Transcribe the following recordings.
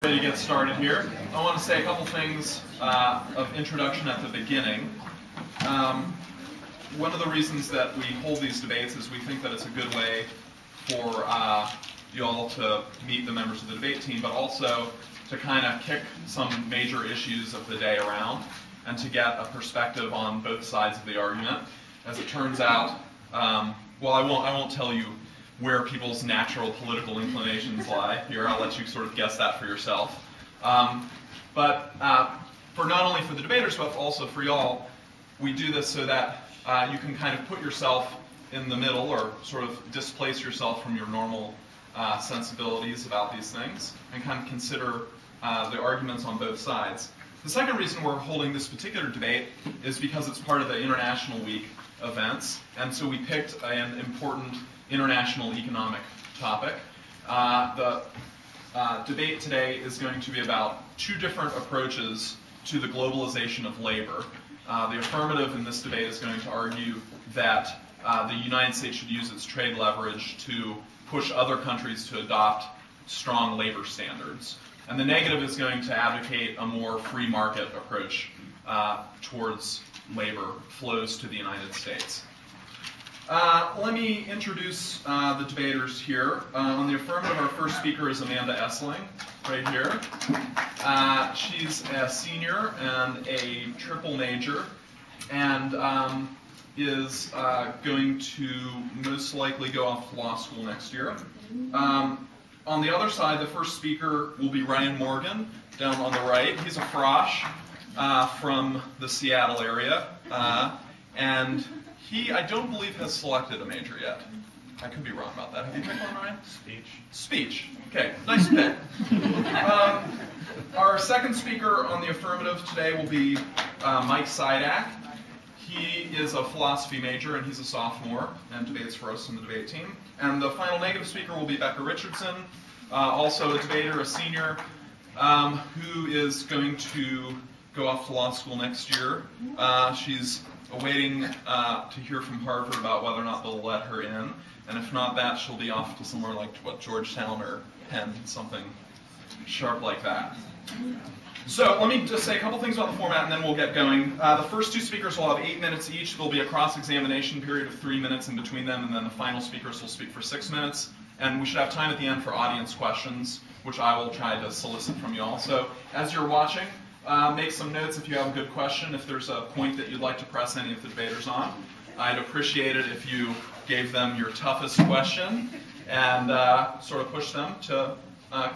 ready to get started here. I want to say a couple things of introduction at the beginning. One of the reasons that we hold these debates is we think that it's a good way for you all to meet the members of the debate team, but also to kind of kick some major issues of the day around and to get a perspective on both sides of the argument. As it turns out, well, I won't tell you where people's natural political inclinations lie here. I'll let you sort of guess that for yourself. But for not only for the debaters, but also for y'all, we do this so that you can kind of put yourself in the middle or sort of displace yourself from your normal sensibilities about these things and kind of consider the arguments on both sides. The second reason we're holding this particular debate is because it's part of the International Week events, and so we picked an important international economic topic. The debate today is going to be about two different approaches to the globalization of labor. The affirmative in this debate is going to argue that the United States should use its trade leverage to push other countries to adopt strong labor standards. And the negative is going to advocate a more free market approach towards labor flows to the United States. Let me introduce the debaters here. On the affirmative, our first speaker is Amanda Essling, right here. She's a senior and a triple major, and is going to most likely go off to law school next year. On the other side, the first speaker will be Ryan Morgan, down on the right. He's a frosh from the Seattle area, and he, I don't believe, has selected a major yet. I could be wrong about that. Have you picked one, Ryan? Speech. Speech. Okay, nice pick. Our second speaker on the affirmative today will be Mike Sidak. He is a philosophy major, and he's a sophomore, and debates for us in the debate team. And the final negative speaker will be Becca Richardson, also a debater, a senior, who is going to go off to law school next year. She's awaiting to hear from Harvard about whether or not they'll let her in, and if not that, she'll be off to somewhere like Georgetown or Penn, something sharp like that. So let me just say a couple things about the format, and then we'll get going. The first two speakers will have 8 minutes each. There'll be a cross-examination period of 3 minutes in between them, and then the final speakers will speak for 6 minutes. And we should have time at the end for audience questions, which I will try to solicit from you all. So as you're watching, make some notes if you have a good question. If there's a point that you'd like to press any of the debaters on, I'd appreciate it if you gave them your toughest question and sort of push them to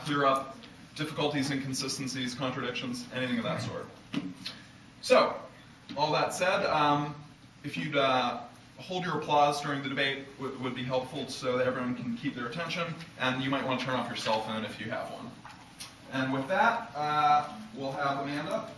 clear up difficulties, inconsistencies, contradictions, anything of that sort. So, all that said, if you'd hold your applause during the debate would be helpful so that everyone can keep their attention, and you might want to turn off your cell phone if you have one. And with that, we'll have Amanda